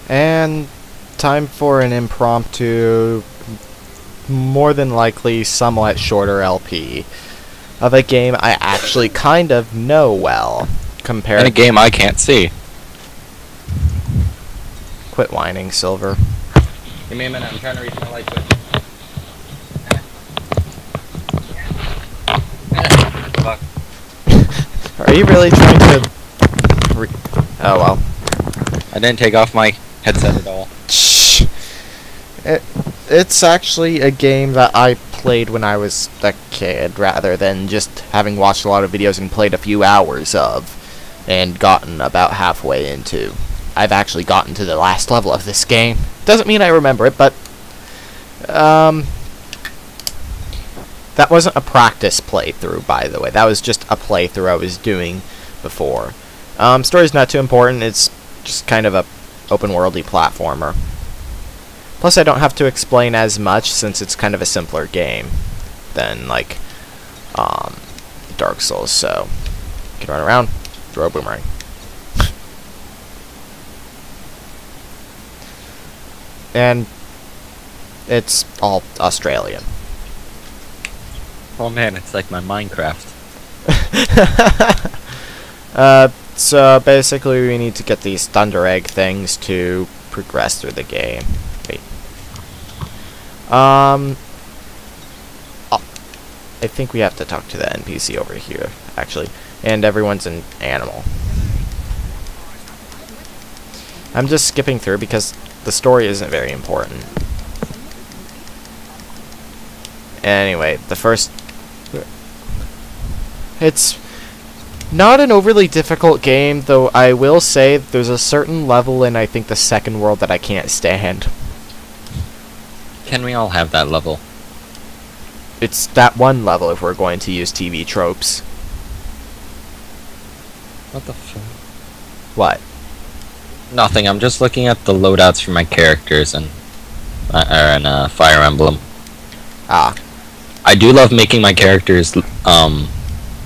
And time for an impromptu, more than likely somewhat shorter LP of a game I actually kind of know well. Compared In a game I can't see. Quit whining, Silver. Give me a minute, I'm trying to reach my light switch. Fuck. Are you really trying to... Oh, well. I didn't take off my headset at all. Shh. It's actually a game that I played when I was a kid, rather than just having watched a lot of videos and played a few hours of, and gotten about halfway into. I've actually gotten to the last level of this game. Doesn't mean I remember it, but... that wasn't a practice playthrough, by the way. That was just a playthrough I was doing before. Story's not too important. It's just kind of a open-worldy platformer. Plus, I don't have to explain as much since it's kind of a simpler game than, like, Dark Souls. So, you can run around, throw a boomerang. And it's all Australian. Oh man, it's like my Minecraft. So basically we need to get these Thunder Egg things to progress through the game. Wait. Oh, I think we have to talk to the NPC over here, actually. And everyone's an animal. I'm just skipping through because the story isn't very important. Anyway, the first... It's not an overly difficult game, though I will say there's a certain level in, I think, the second world that I can't stand. Can we all have that level? It's that one level if we're going to use TV tropes. What the fuck? What? Nothing, I'm just looking at the loadouts for my characters and Fire Emblem. Ah. I do love making my characters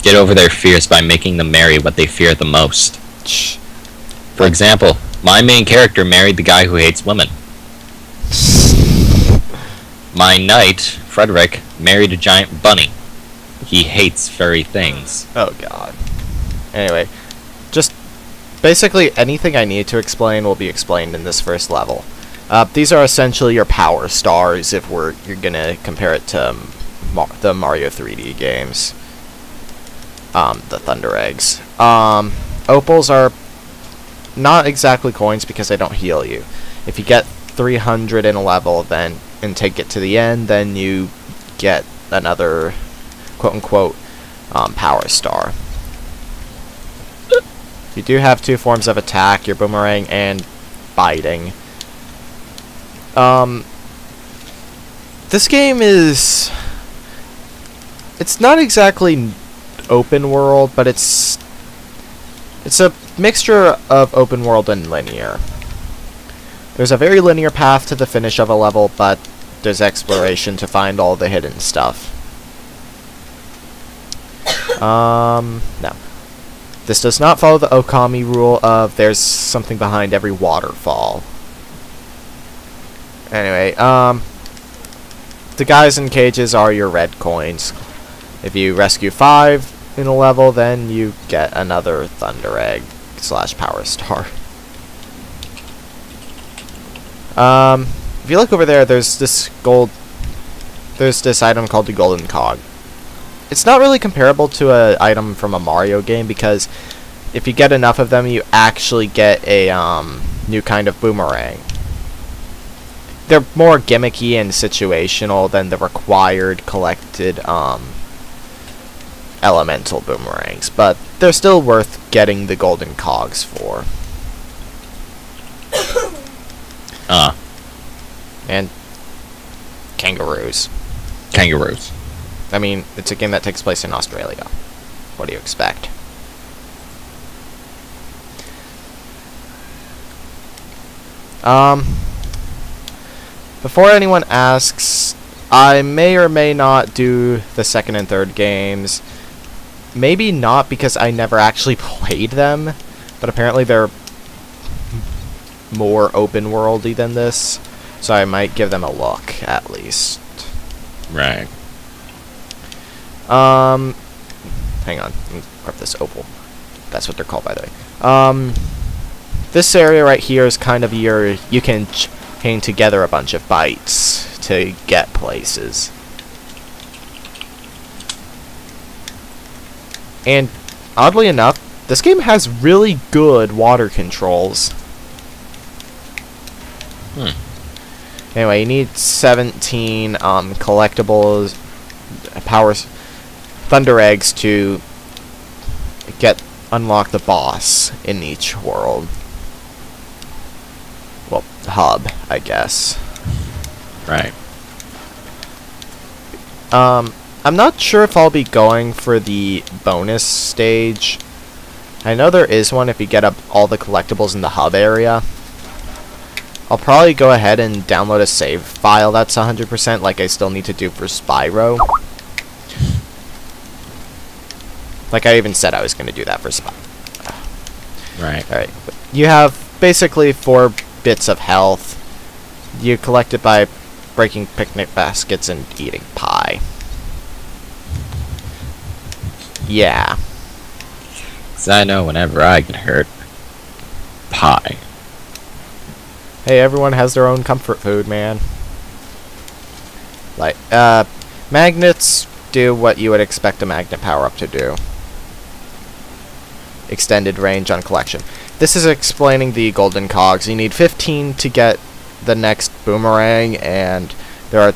get over their fears by making them marry what they fear the most. Shh. For example, my main character married the guy who hates women. My knight, Frederick, married a giant bunny. He hates furry things. Oh god. Anyway, just basically anything I need to explain will be explained in this first level. These are essentially your power stars if you're gonna compare it to the Mario 3D games. The Thunder Eggs. Opals are not exactly coins because they don't heal you. If you get 300 in a level and take it to the end, then you get another quote-unquote power star. You do have two forms of attack, your boomerang and biting. This game is... It's not exactly open world, but it's a mixture of open world and linear. There's a very linear path to the finish of a level, but there's exploration to find all the hidden stuff. No. This does not follow the Okami rule of there's something behind every waterfall. Anyway, the guys in cages are your red coins. If you rescue 5 in a level, then you get another Thunder Egg / Power Star. If you look over there, there's this item called the Golden Cog. It's not really comparable to an item from a Mario game because if you get enough of them, you actually get a new kind of boomerang. They're more gimmicky and situational than the required collected elemental boomerangs, but they're still worth getting the golden cogs for. And kangaroos. Kangaroos. I mean, it's a game that takes place in Australia. What do you expect? Before anyone asks, I may or may not do the second and third games. Maybe not because I never actually played them, but apparently they're more open worldy than this, so I might give them a look at least. Right. Hang on, let me grab this opal. That's what they're called, by the way. This area right here is kind of you can chain together a bunch of bites to get places. And oddly enough, this game has really good water controls. Anyway, you need 17 collectibles, thunder eggs to unlock the boss in each world. Well, hub, I guess. Right. I'm not sure if I'll be going for the bonus stage. I know there is one if you get up all the collectibles in the hub area. I'll probably go ahead and download a save file that's 100% like I still need to do for Spyro. Like I even said I was going to do that for Spyro. Right. Alright. You have basically 4 bits of health. You collect it by breaking picnic baskets and eating pie. Yeah. 'Cause I know whenever I get hurt, pie. Hey, everyone has their own comfort food, man. Like, magnets do what you would expect a magnet power-up to do. Extended range on collection. This is explaining the golden cogs. You need 15 to get the next boomerang, and there are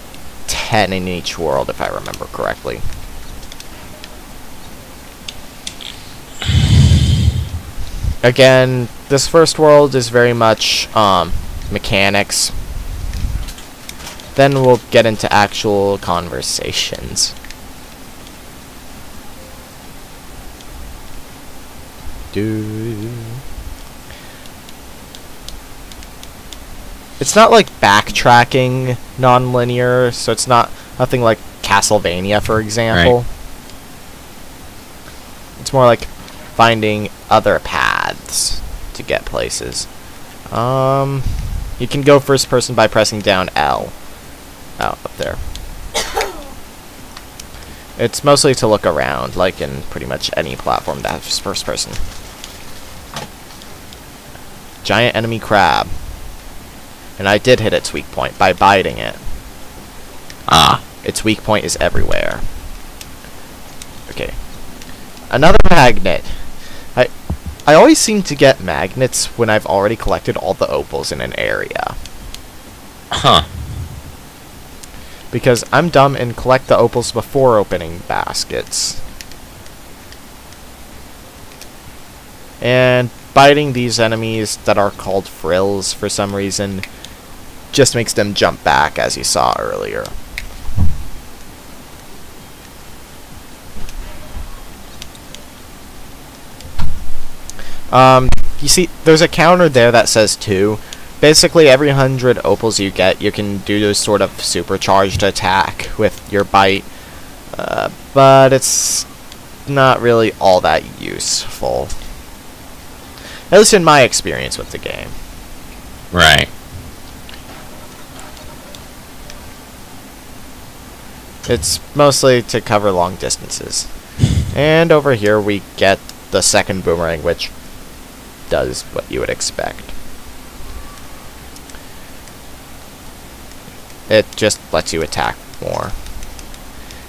10 in each world, if I remember correctly. Again, this first world is very much, mechanics. Then we'll get into actual conversations. It's not like backtracking non-linear, so it's nothing like Castlevania, for example. Right. It's more like finding other paths to get places. You can go first person by pressing down L. Oh, up there. It's mostly to look around, like in pretty much any platform that's first person. Giant enemy crab. And I did hit its weak point by biting it. Ah. Its weak point is everywhere. Okay. Another magnet. I always seem to get magnets when I've already collected all the opals in an area. Huh. Because I'm dumb and collect the opals before opening baskets. And biting these enemies that are called frills for some reason just makes them jump back, as you saw earlier. You see, there's a counter there that says 2. Basically, every 100 opals you get, you can do this sort of supercharged attack with your bite. But it's not really all that useful. At least in my experience with the game. Right. It's mostly to cover long distances. And over here we get the second boomerang, which does what you would expect. It just lets you attack more.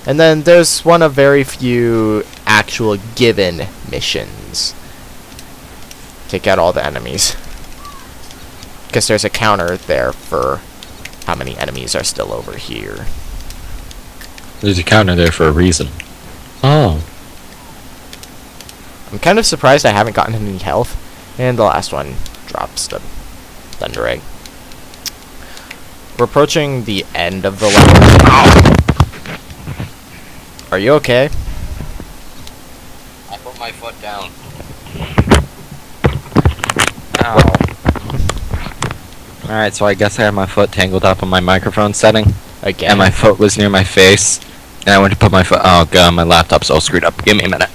And then there's one of very few actual given missions. Take out all the enemies. Because there's a counter there for how many enemies are still over here. There's a counter there for a reason. Oh. I'm kind of surprised I haven't gotten any health. And the last one drops the thunder egg. We're approaching the end of the level. Ow! Are you okay? I put my foot down. Ow. Alright, so I guess I had my foot tangled up on my microphone setting. Again? And my foot was near my face. And I went to put my foot... Oh god, my laptop's all screwed up. Give me a minute.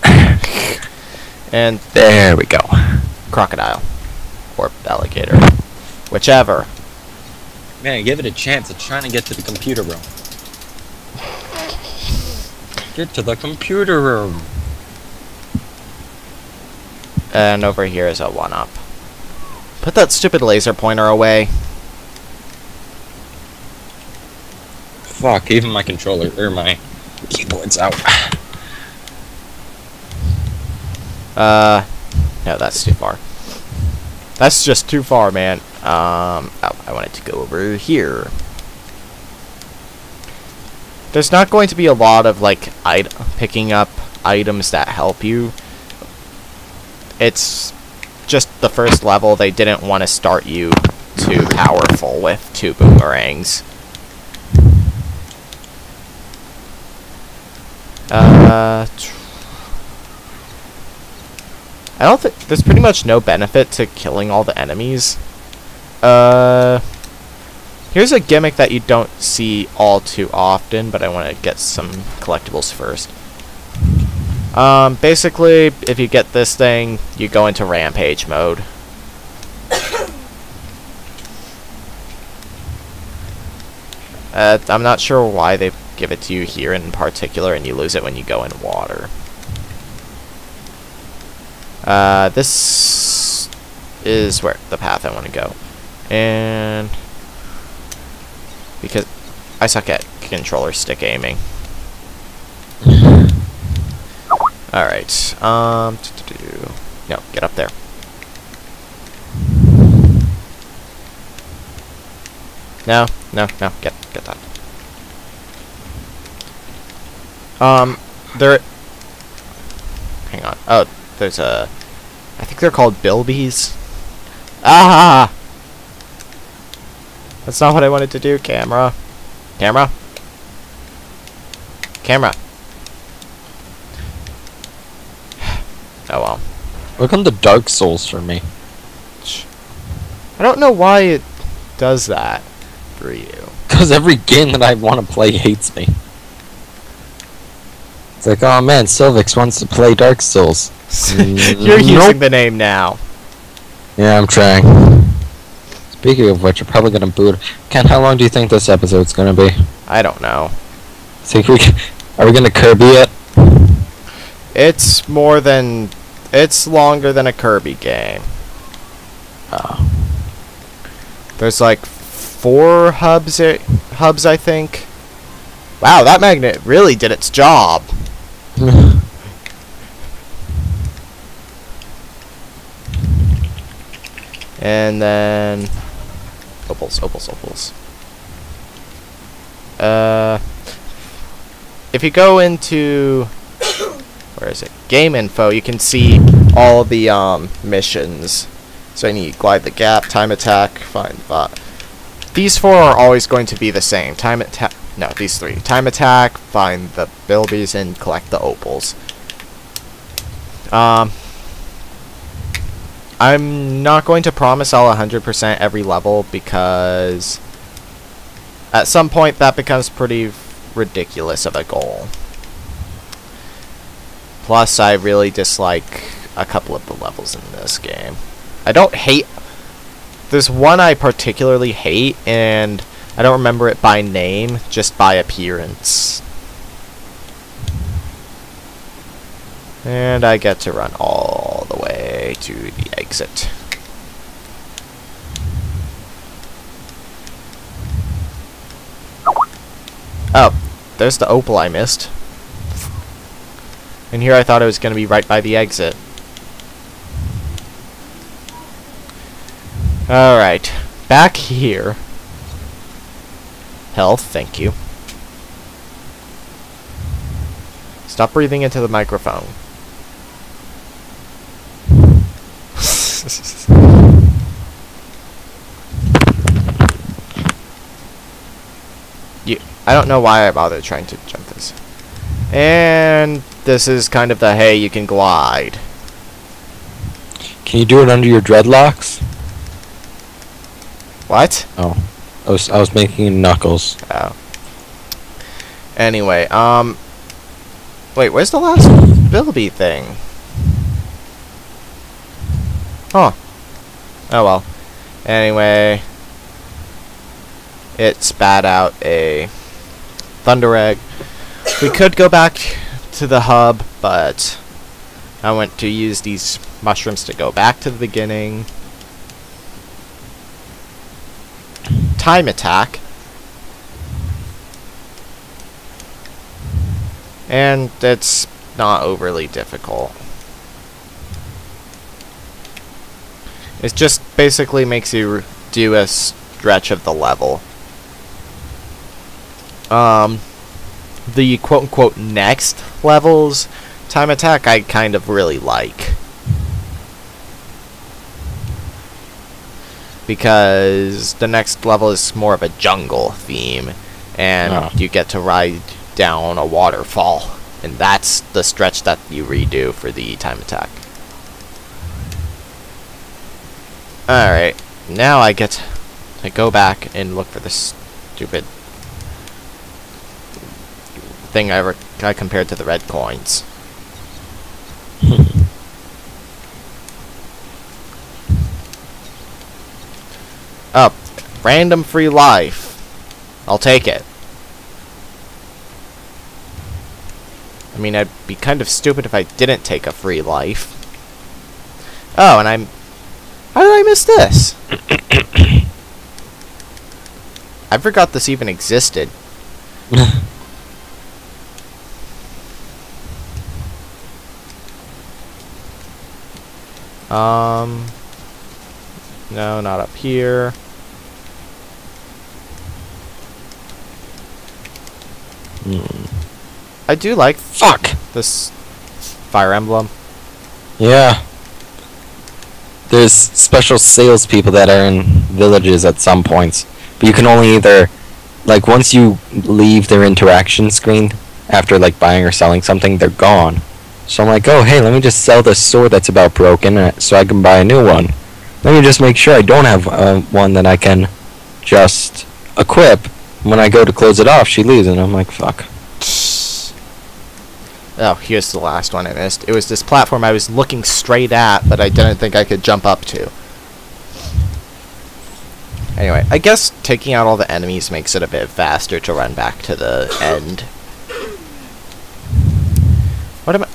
And there we go. crocodile. Or alligator. Whichever. Man, give it a chance. It's trying to get to the computer room. Get to the computer room. And over here is a 1-up. Put that stupid laser pointer away. Fuck, even my controller, or my keyboard's out. No, that's too far. That's just too far, man. Oh, I wanted to go over here. There's not going to be a lot of, like, picking up items that help you. It's just the first level. They didn't want to start you too powerful with 2 boomerangs. I don't think there's pretty much no benefit to killing all the enemies. Here's a gimmick that you don't see all too often, but I want to get some collectibles first. Basically, if you get this thing, you go into rampage mode. I'm not sure why they give it to you here in particular, and you lose it when you go in water. This is where the path I want to go. And because I suck at controller stick aiming. Alright, no, get up there. No, get that. Hang on. Oh, there's a, I think they're called bilbies. Ah! That's not what I wanted to do, camera. Camera? Camera. Oh well. Look on the Dark Souls for me. I don't know why it does that for you. Because every game that I want to play hates me. It's like, oh man, Sylvix wants to play Dark Souls. You're using the name now. Yeah, I'm trying. Speaking of which, I'm probably gonna boot. Ken, how long do you think this episode's gonna be? I don't know. Are we gonna Kirby it? It's longer than a Kirby game. Oh. There's like 4 hubs, I think. Wow, that magnet really did its job. And then opals. If you go into where is it? Game info, you can see all the missions. So I need glide the gap, time attack, find bot. These 4 are always going to be the same. Time attack. No, these 3. Time attack, find the bilbies, and collect the opals. I'm not going to promise I'll 100% every level because at some point that becomes pretty ridiculous of a goal. Plus, I really dislike a couple of the levels in this game. I don't hate... There's one I particularly hate, and I don't remember it by name, just by appearance. And I get to run all the way to the exit. Oh, there's the opal I missed. And here I thought it was going to be right by the exit. Alright, back here. Health, thank you. Stop breathing into the microphone. I don't know why I bothered trying to jump this. And this is kind of the hey, you can glide. Can you do it under your dreadlocks? What? Oh. I was making knuckles. Oh. Anyway, wait, where's the last bilby thing? Huh. Oh well. Anyway, it spat out a thunder egg. We could go back to the hub, but I want to use these mushrooms to go back to the beginning. Time attack. And it's not overly difficult. It just basically makes you do a stretch of the level. The quote-unquote next levels, time attack, I kind of really like. Because the next level is more of a jungle theme, and you get to ride down a waterfall, and that's the stretch that you redo for the time attack. Alright, now I get to go back and look for this stupid thing I compared to the red coins. Oh, random free life. I'll take it. I mean, I'd be kind of stupid if I didn't take a free life. Oh, and I'm... How did I miss this? I forgot this even existed. No, not up here. I do like this Fire Emblem. Yeah. There's special salespeople that are in villages at some points, but you can only either, like, once you leave their interaction screen after like buying or selling something, they're gone. So I'm like, oh hey, let me just sell this sword that's about broken so I can buy a new one. Let me just make sure I don't have one that I can just equip. When I go to close it off, she leaves, and I'm like, fuck. Oh, here's the last one I missed. It was this platform I was looking straight at, but I didn't think I could jump up to. Anyway, I guess taking out all the enemies makes it a bit faster to run back to the end. What am I?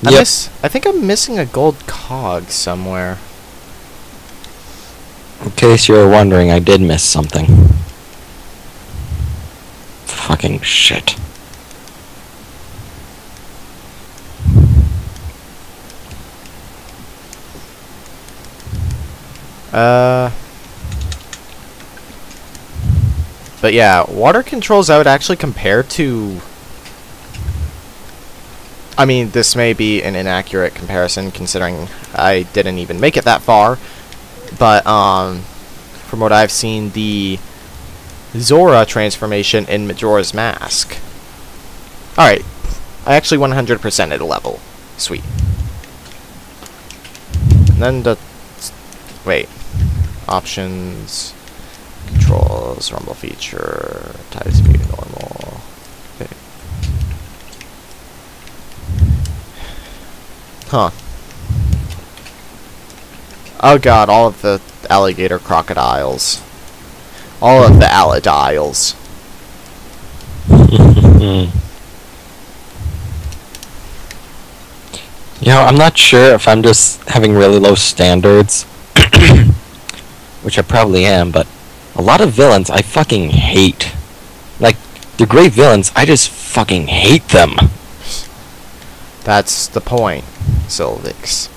I think I'm missing a gold cog somewhere. In case you were wondering, I did miss something. Fucking shit. But yeah, water controls I would actually compare to... I mean, this may be an inaccurate comparison considering I didn't even make it that far, but from what I've seen, the Zora transformation in Majora's Mask. Alright, I actually 100%ed a level. Sweet. And then the... Wait. Options... Controls, rumble feature, type speed, normal. Okay. Huh. Oh god, all of the alligator crocodiles. All of the allidiles. You know, I'm not sure if I'm just having really low standards, which I probably am, but a lot of villains I fucking hate. Like, the great villains, I just fucking hate them. That's the point, Sylvix.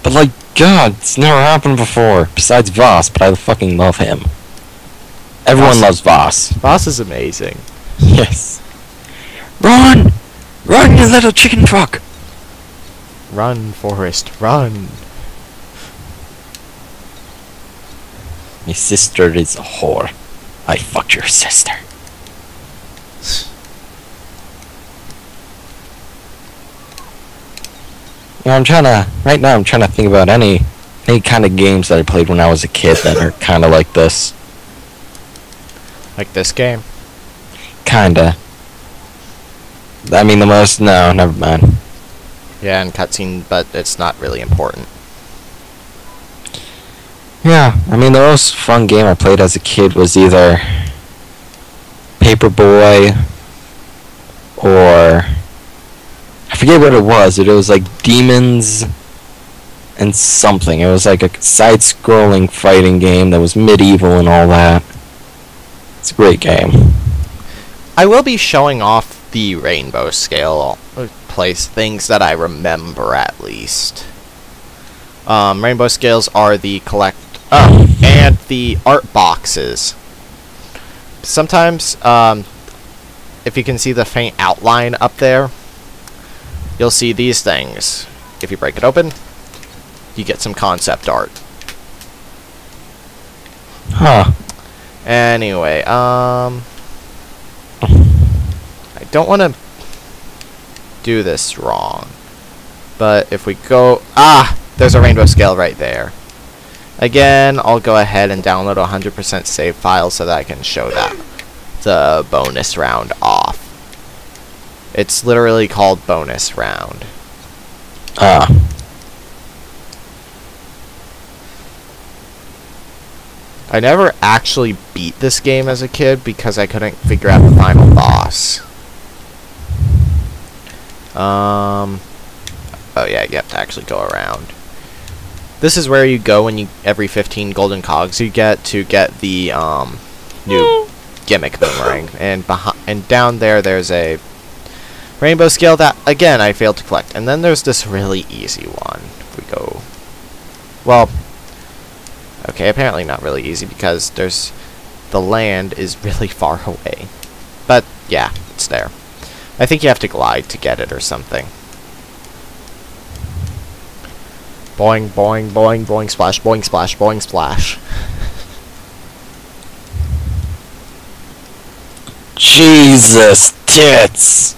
But like, god, it's never happened before. Besides Voss, but I fucking love him. Everyone loves Voss. Voss is amazing. Yes. Run! Run, you little chicken fuck! Run, Forrest, run! My sister is a whore. I fucked your sister. You know, right now I'm trying to think about any kind of games that I played when I was a kid that are kind of like this. Like this game? Kinda. I mean, no, never mind. Yeah, and cutscene, but it's not really important. Yeah, I mean, the most fun game I played as a kid was either Paperboy or I forget what it was. It was like Demons and something. It was like a side-scrolling fighting game that was medieval and all that. It's a great game. I will be showing off the rainbow scale place things that I remember at least. Rainbow scales are the and the art boxes. Sometimes, if you can see the faint outline up there, you'll see these things. If you break it open, you get some concept art. Huh. Anyway, I don't want to do this wrong, but if we go... there's a rainbow scale right there. Again, I'll go ahead and download a 100% save file so that I can show that the bonus round off. It's literally called bonus round. I never actually beat this game as a kid because I couldn't figure out the final boss. Oh yeah, you have to actually go around. This is where you go when every 15 golden cogs you get to get the new gimmick boomerang, and down there's a rainbow scale that again I failed to collect, and then there's this really easy one. If we go, well, okay, apparently not really easy because the land is really far away, but yeah, it's there. I think you have to glide to get it or something. Boing, boing, boing, boing, splash, boing, splash, boing, splash. Jesus tits!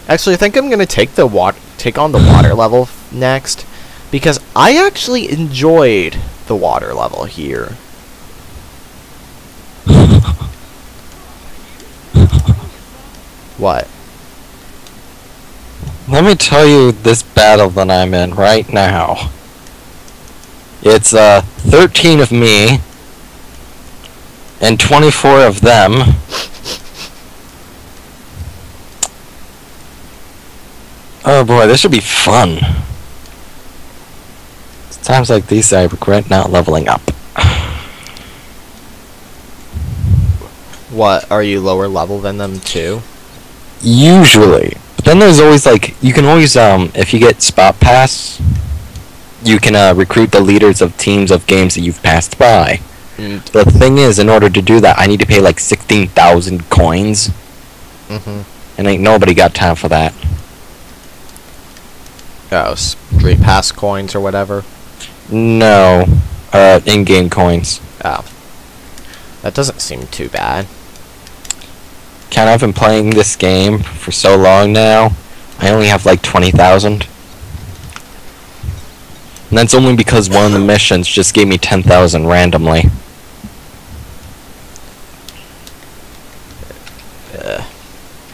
Actually, I think I'm gonna take on the water level next, because I actually enjoyed the water level here. What? Let me tell you this battle that I'm in right now. It's 13 of me and 24 of them. Oh boy, this should be fun. It's times like these I regret not leveling up. What, are you lower level than them too? Usually. But then there's always like, you can always, if you get Spot Pass, you can recruit the leaders of teams of games that you've passed by. The thing is, in order to do that, I need to pay like 16,000 coins. And ain't nobody got time for that. Oh, street pass coins or whatever? No. In-game coins. Oh. That doesn't seem too bad. Ken, I've been playing this game for so long now, I only have like 20,000. And that's only because one of the missions just gave me 10,000 randomly.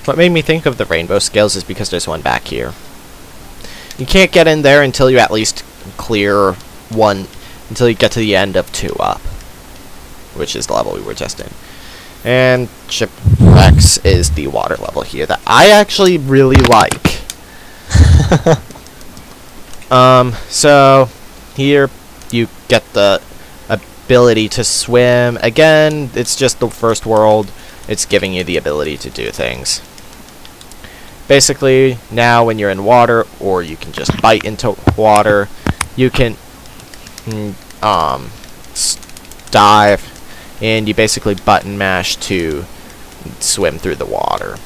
What made me think of the rainbow scales is because there's one back here. You can't get in there until you at least clear one, until you get to the end of 2 up, which is the level we were just in. And Shipwrecks is the water level here that I actually really like. So here you get the ability to swim. Again, it's just the first world. It's giving you the ability to do things. Basically, now when you're in water, or you can just bite into water, you can dive, and you basically button mash to swim through the water.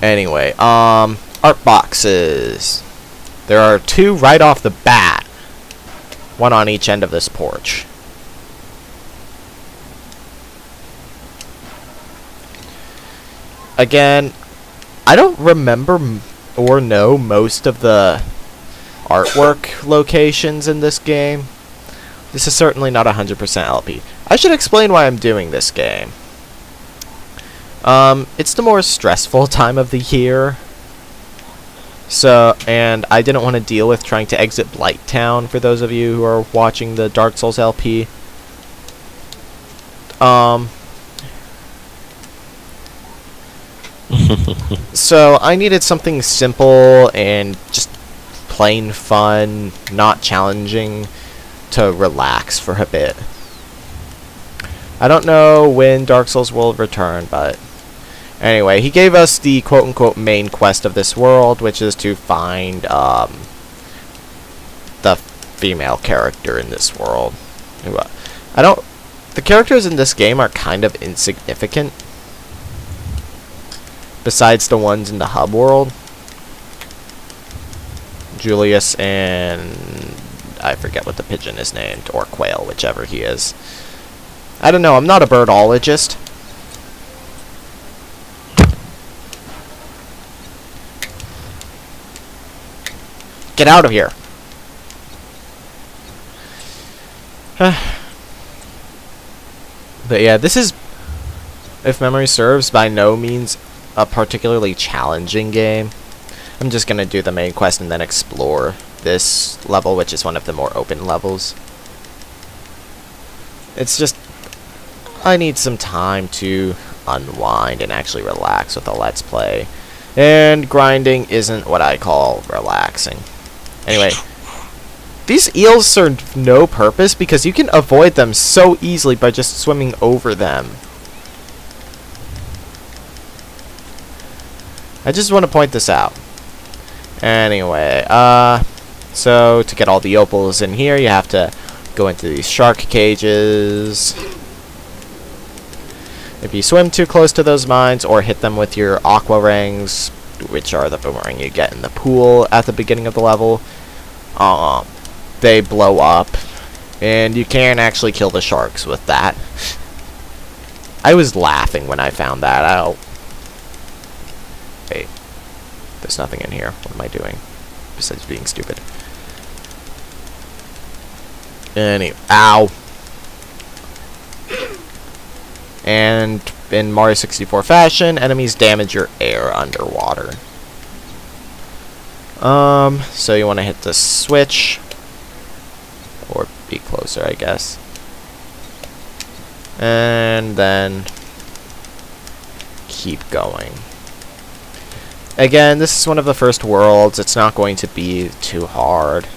Anyway, art boxes. There are 2 right off the bat. 1 on each end of this porch. Again, I don't remember or know most of the artwork locations in this game. This is certainly not 100% LP. I should explain why I'm doing this game. It's the more stressful time of the year. So, and I didn't want to deal with trying to exit Blight Town, for those of you who are watching the Dark Souls LP. So I needed something simple and just plain fun, not challenging, to relax for a bit. I don't know when Dark Souls will return, but anyway, he gave us the quote-unquote main quest of this world, which is to find the female character in this world. The characters in this game are kind of insignificant, besides the ones in the hub world. Julius and I forget what the pigeon is named, or quail, whichever he is. I don't know, I'm not a birdologist. Get out of here! But yeah, this is, if memory serves, by no means a particularly challenging game. I'm just gonna do the main quest and then explore this level, which is one of the more open levels. It's just, I need some time to unwind and actually relax with a Let's Play. And grinding isn't what I call relaxing. Anyway, these eels serve no purpose because you can avoid them so easily by just swimming over them. I just want to point this out. Anyway, so to get all the opals in here, you have to go into these shark cages. If you swim too close to those mines or hit them with your aqua rings, which are the boomerang you get in the pool at the beginning of the level, they blow up, and you can actually kill the sharks with that. I was laughing when I found that out. Wait, there's nothing in here. What am I doing besides being stupid? Ow. And in Mario 64 fashion, enemies damage your air underwater. So you want to hit the switch, or be closer, I guess. And then keep going. Again, this is one of the first worlds. It's not going to be too hard.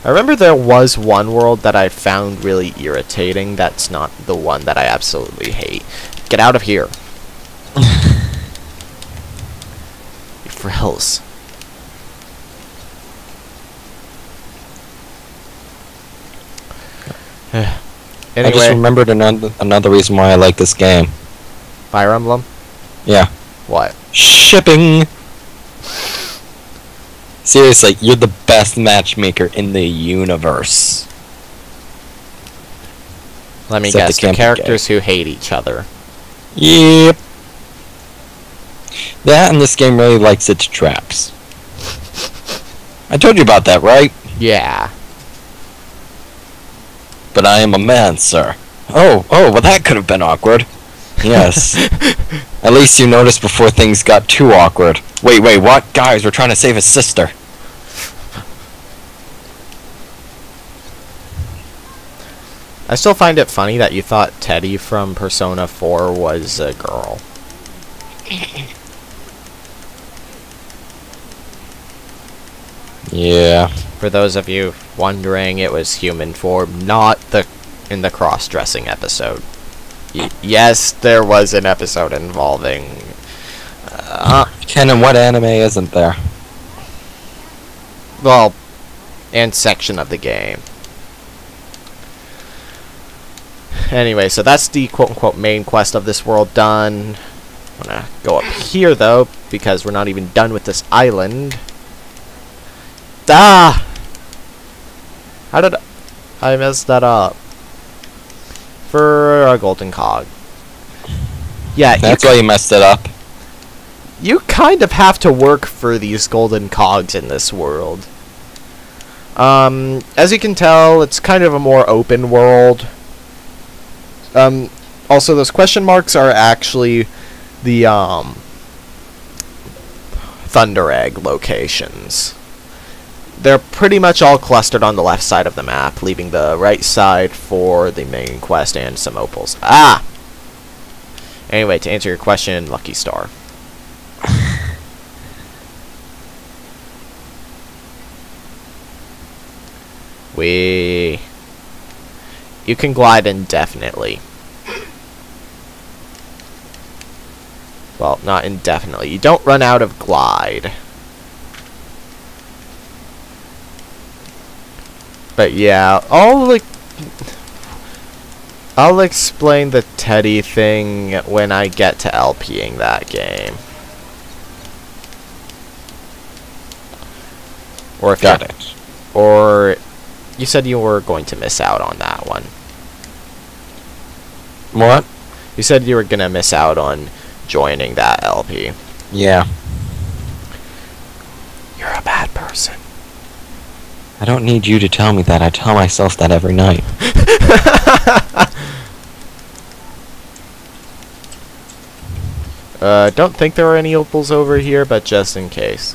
I remember there was one world that I found really irritating. That's not the one that I absolutely hate. Get out of here. You frills. Anyway, I just remembered another reason why I like this game. Fire Emblem? Yeah. What? Shipping! Seriously, you're the best matchmaker in the universe. Let me Except guess, they the can't be characters who hate each other. Yep. That and this game really likes its traps. I told you about that, right? Yeah. But I am a man, sir. Oh, well that could have been awkward. Yes. At least you noticed before things got too awkward. Wait, what? Guys, we're trying to save his sister. I still find it funny that you thought Teddy from Persona 4 was a girl. Yeah. For those of you wondering, it was human form, not in the cross-dressing episode. Yes, there was an episode involving... Ken, and what anime isn't there? Well, and section of the game. Anyway, so that's the quote-unquote main quest of this world done. I'm gonna go up here, though, because we're not even done with this island. Ah! How did I mess that up? For a golden cog. Yeah, that's why you messed it up. You kind of have to work for these golden cogs in this world. As you can tell, it's kind of a more open world. Also, those question marks are actually the Thunder Egg locations. They're pretty much all clustered on the left side of the map, leaving the right side for the main quest and some opals. Ah! Anyway, to answer your question, Lucky Star. You can glide indefinitely. Well, not indefinitely. You don't run out of glide. But yeah, I'll explain the Teddy thing when I get to LPing that game. Or if Got it. Or you said you were going to miss out on that one. What? You said you were gonna miss out on joining that LP. Yeah. You're a bad person. I don't need you to tell me that. I tell myself that every night. Don't think there are any opals over here, but just in case.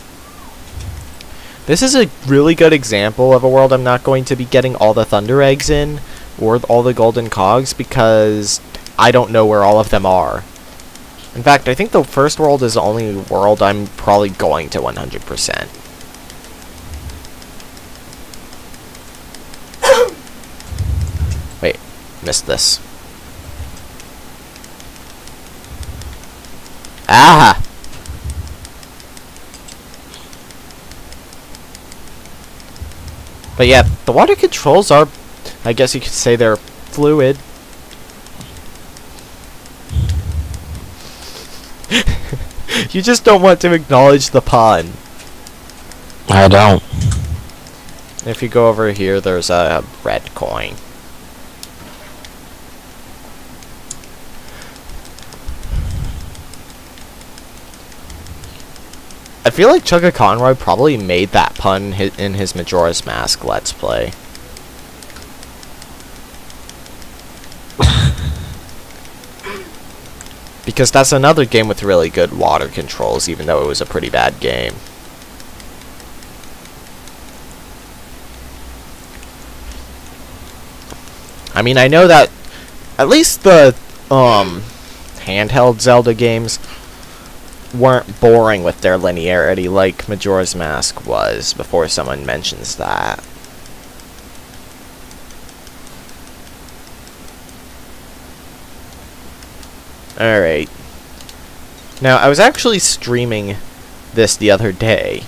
This is a really good example of a world I'm not going to be getting all the Thunder Eggs in, or all the Golden Cogs, because I don't know where all of them are. In fact, I think the first world is the only world I'm probably going to 100%. Wait, missed this. Ah! But yeah, the water controls are, I guess you could say they're fluid. You just don't want to acknowledge the pun. I don't. If you go over here, there's a red coin. I feel like Chugga Conroy probably made that pun in his Majora's Mask Let's Play. Because that's another game with really good water controls, even though it was a pretty bad game. I mean, I know that at least the handheld Zelda games weren't boring with their linearity like Majora's Mask was, before someone mentions that. Alright. Now, I was actually streaming this the other day,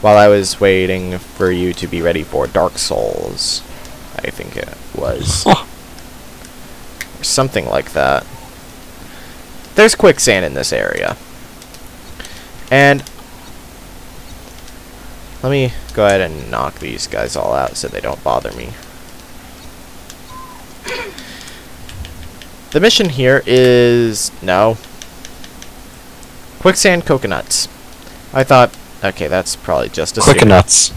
while I was waiting for you to be ready for Dark Souls, I think it was. Or something like that. There's quicksand in this area. And let me go ahead and knock these guys all out so they don't bother me. The mission here is... no. Quicksand coconuts. I thought... okay, that's probably just a... Quickenuts.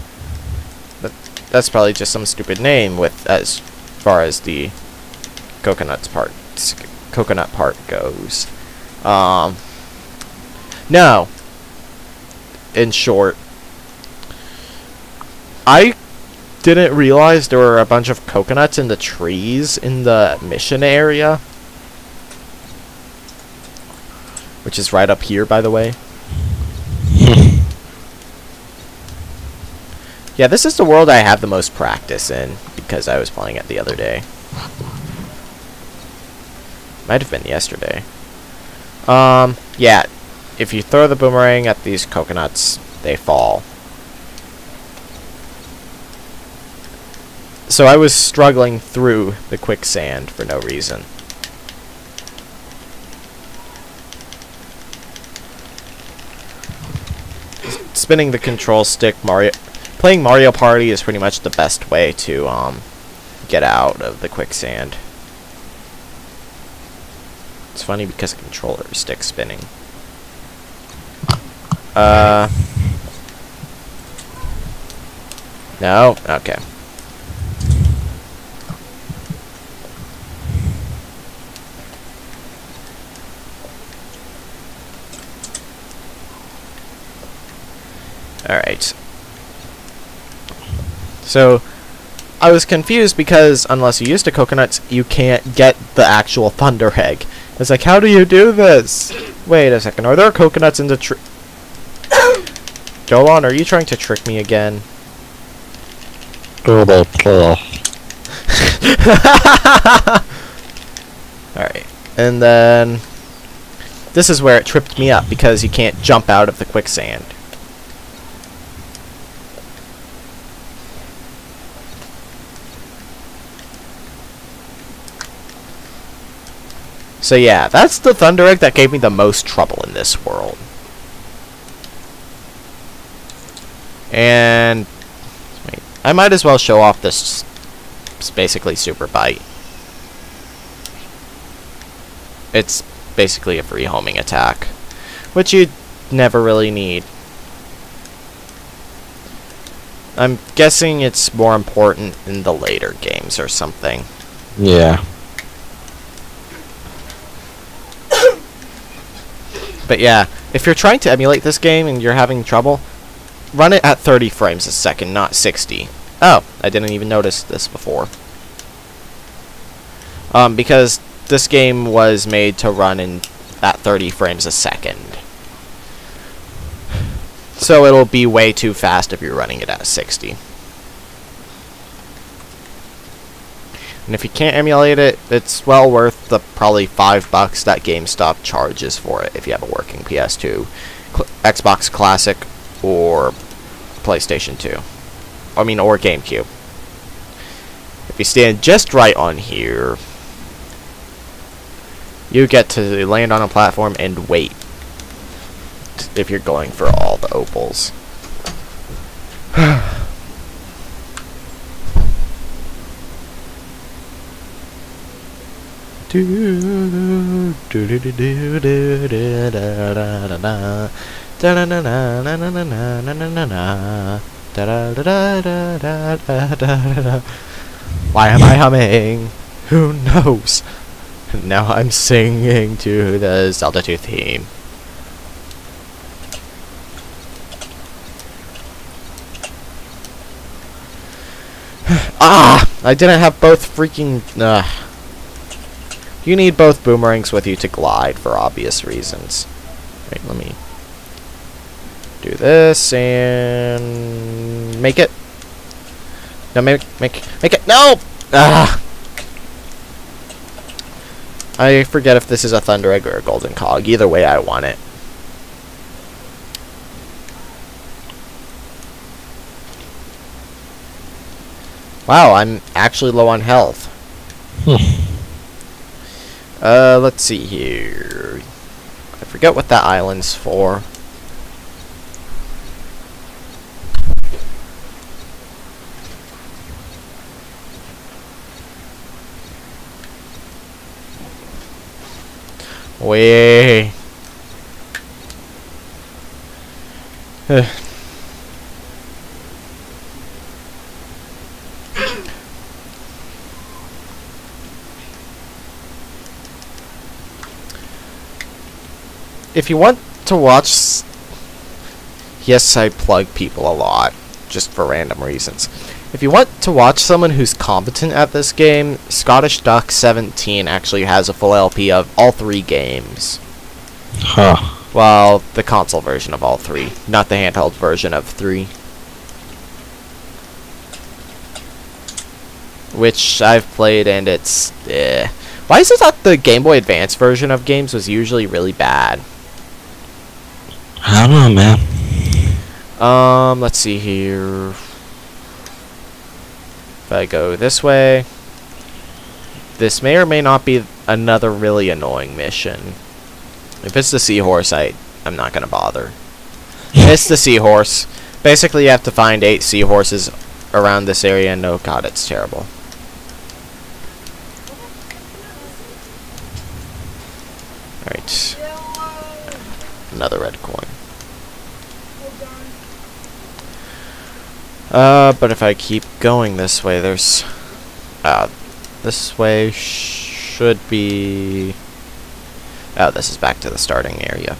That's probably just some stupid name with as far as the coconut part goes. No. In short, I didn't realize there were a bunch of coconuts in the trees in the mission area. Which is right up here, by the way. Yeah, this is the world I have the most practice in, because I was playing it the other day. Might have been yesterday. Yeah, if you throw the boomerang at these coconuts, they fall. So I was struggling through the quicksand for no reason. Spinning the control stick, playing Mario Party is pretty much the best way to get out of the quicksand. It's funny because the controller stick spinning. No? Okay. Alright. So, I was confused because unless you use the coconuts, you can't get the actual thunder egg. It's like, how do you do this? Wait a second, are there coconuts in the tree? Golan, are you trying to trick me again? Alright. And then this is where it tripped me up because you can't jump out of the quicksand. So yeah, that's the thunder egg that gave me the most trouble in this world. And wait, I might as well show off this basically super bite. It's basically a free homing attack, which you never really need. I'm guessing it's more important in the later games or something. Yeah. But yeah, if you're trying to emulate this game and you're having trouble, run it at 30 frames a second, not 60. Oh, I didn't even notice this before. Because this game was made to run at 30 frames a second. So it'll be way too fast if you're running it at 60. And if you can't emulate it, it's well worth the probably $5 that GameStop charges for it if you have a working PS2, Xbox Classic, or PlayStation 2. I mean, or GameCube. If you stand just right on here, you get to land on a platform and wait if you're going for all the opals. Why am I humming? Who knows? Now I'm singing to the Zelda 2 theme. Ah! I didn't have both freaking... You need both boomerangs with you to glide for obvious reasons. Wait, let me do this and make it. No, make it. No! Ah! I forget if this is a thunder egg or a golden cog. Either way, I want it. Wow, I'm actually low on health. Let's see here. I forget what that island's for. Way. If you want to watch... Yes, I plug people a lot, just for random reasons. If you want to watch someone who's competent at this game, Scottish Duck 17 actually has a full LP of all 3 games. Huh. Well, the console version of all 3, not the handheld version of 3. Which I've played and it's... Why is it that the Game Boy Advance version of games was usually really bad? I don't know, man. Let's see here. If I go this way, this may or may not be another really annoying mission. If it's the seahorse, I'm not gonna bother. It's the seahorse. Basically, you have to find 8 seahorses around this area, and oh god, it's terrible. Alright. Another red coin. But if I keep going this way, there's... this way should be... Oh, this is back to the starting area.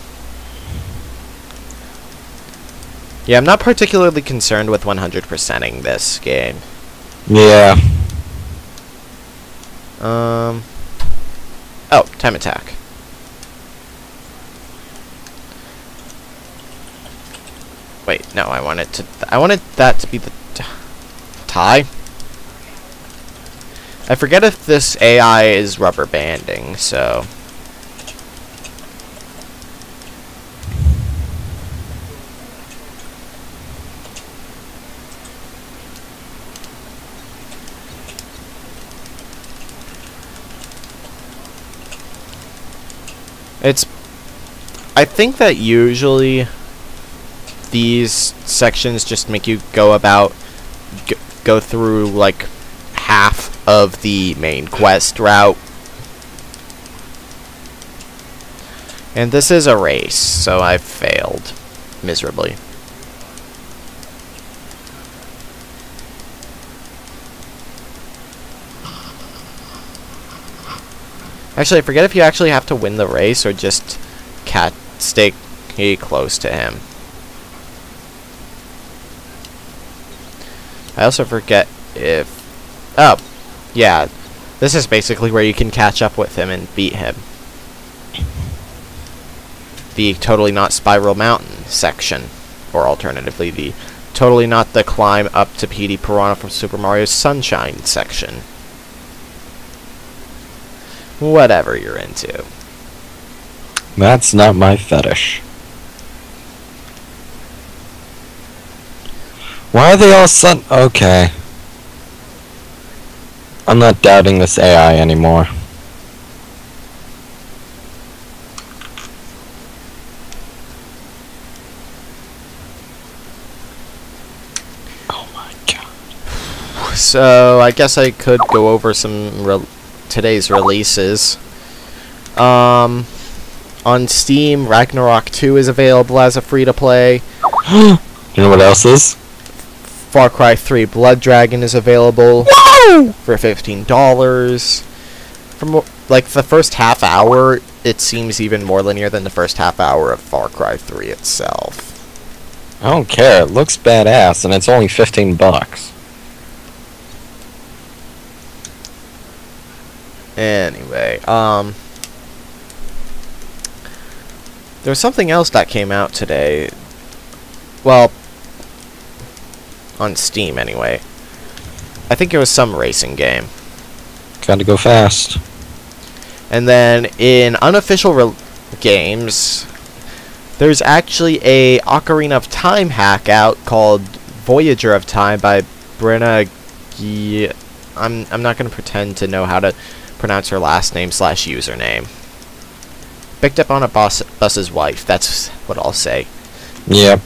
Yeah, I'm not particularly concerned with 100%ing this game. Yeah. Oh, time attack. Wait, no, I wanted that to be the tie. I forget if this AI is rubber banding, so I think that usually these sections just make you go through like half of the main quest route. And this is a race, so I've failed miserably. Actually, I forget if you actually have to win the race or just stay close to him. I also forget if... Oh, yeah. This is basically where you can catch up with him and beat him. The Totally Not Spiral Mountain section. Or alternatively, the Totally Not the Climb Up to Petey Piranha from Super Mario Sunshine section. Whatever you're into. That's not my fetish. Why are they all okay. I'm not doubting this AI anymore. Oh my god. So, I guess I could go over some today's releases. On Steam, Ragnarok 2 is available as a free-to-play. You know what else is? Far Cry 3 Blood Dragon is available. Whoa! For $15. From like the first half hour, it seems even more linear than the first half hour of Far Cry 3 itself. I don't care. It looks badass, and it's only $15. Anyway, there's something else that came out today. Well, on Steam anyway. I think it was some racing game. Gotta go fast. And then in unofficial games, there's actually a Ocarina of Time hack out called Voyager of Time by Brenna G. I'm not going to pretend to know how to pronounce her last name / username. Picked up on a bus's wife. That's what I'll say. Yep.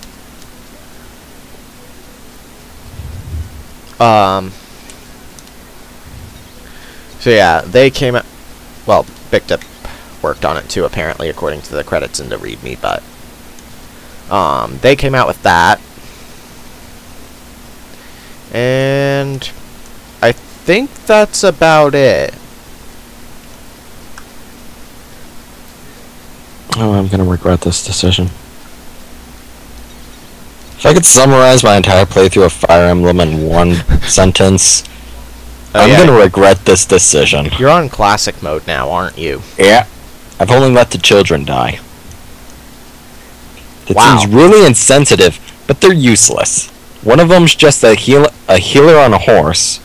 So yeah, they came out. Well, picked up, worked on it too, apparently, according to the credits in the README. But they came out with that, and I think that's about it. Oh, I'm gonna regret this decision. If I could summarize my entire playthrough of Fire Emblem in one sentence, I'm gonna regret this decision. You're on classic mode now, aren't you? Yeah. I've only let the children die. That Wow. seems really insensitive, but they're useless. One of them's just a healer on a horse.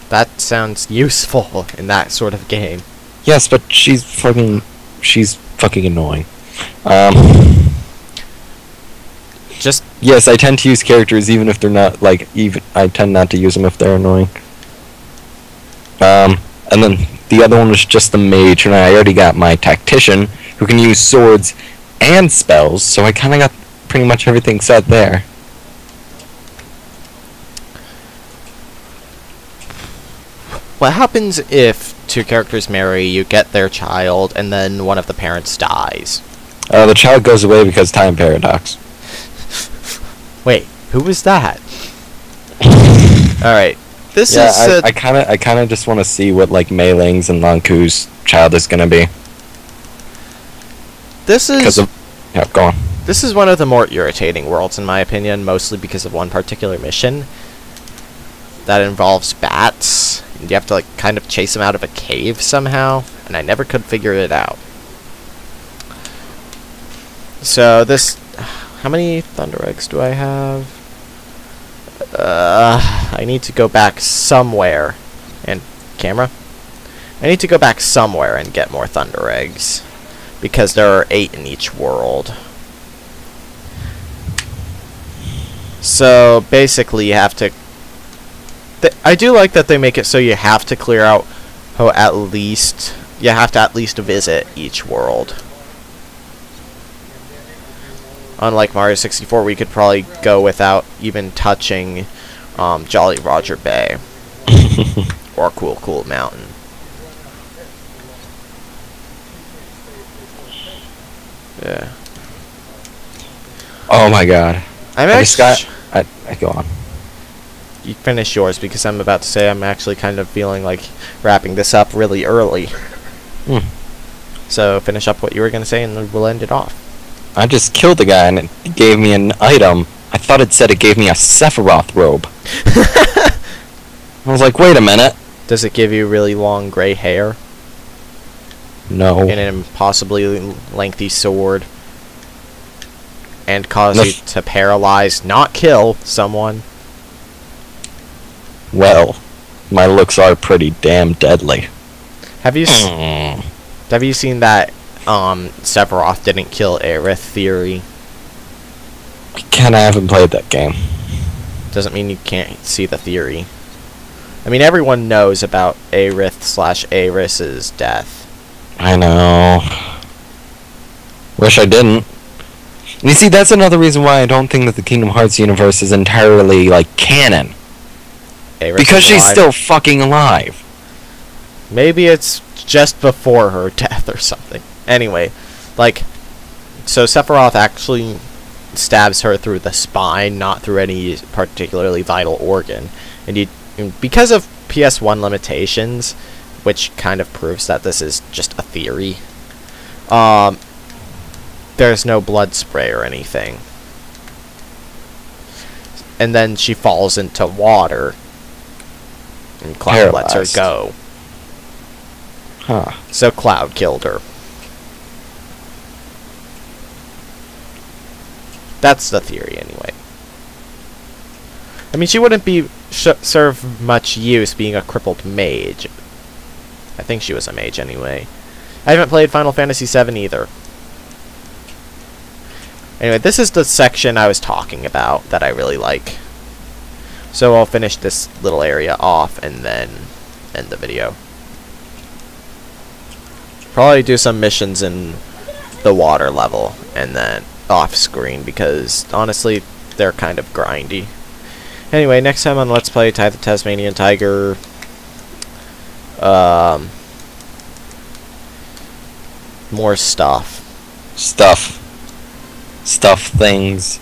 That sounds useful in that sort of game. Yes, but she's fucking annoying. Just Yes, I tend to use characters even if they're not, I tend not to use them if they're annoying. And then the other one was just the mage, and I already got my tactician, who can use swords and spells, so I kinda got pretty much everything set there. what happens if two characters marry, you get their child, and then one of the parents dies? The child goes away because time paradox. Wait, who was that? Alright, this is... I kinda just want to see what, Mei Ling's and Lan Ku's child is gonna be. This is... Yeah, go on. This is one of the more irritating worlds in my opinion, mostly because of one particular mission that involves bats, and you have to like kind of chase them out of a cave somehow, and I never could figure it out. So this, how many Thunder Eggs do I have? I need to go back somewhere, and camera? I need to go back somewhere and get more Thunder Eggs, because there are 8 in each world. So basically you have to, I do like that they make it so you have to clear out, you have to at least visit each world. Unlike Mario 64, we could probably go without even touching Jolly Roger Bay or Cool Mountain. Yeah. Oh my god. I'm actually. I go on. You finish yours because I'm about to say I'm actually kind of feeling like wrapping this up really early. So finish up what you were going to say and then we'll end it off. I just killed the guy and it gave me an item. I thought it said it gave me a Sephiroth robe. I was like, wait a minute. Does it give you really long gray hair? No. And an impossibly lengthy sword? And cause you to paralyze, not kill, someone? Well, my looks are pretty damn deadly. Have you seen that Sephiroth didn't kill Aerith theory? I haven't played that game. Doesn't mean you can't see the theory. I mean, everyone knows about Aerith/Aeris's death. I know. Wish I didn't. You see, that's another reason why I don't think that the Kingdom Hearts universe is entirely, like, canon. Aerith because she's alive. still fucking alive. Maybe it's just before her death or something. Anyway, like, so Sephiroth actually stabs her through the spine, not through any particularly vital organ. And because of PS1 limitations, which kind of proves that this is just a theory, there's no blood spray or anything. And then she falls into water, and Cloud lets her go. Huh. So Cloud killed her. That's the theory, anyway. I mean, she wouldn't be serve much use being a crippled mage. I think she was a mage, anyway. I haven't played Final Fantasy VII either. Anyway, this is the section I was talking about that I really like. So I'll finish this little area off and then end the video. Probably do some missions in the water level and then off screen because honestly they're kind of grindy. Anyway, next time on Let's Play the Tasmanian Tiger, more stuff. Stuff things.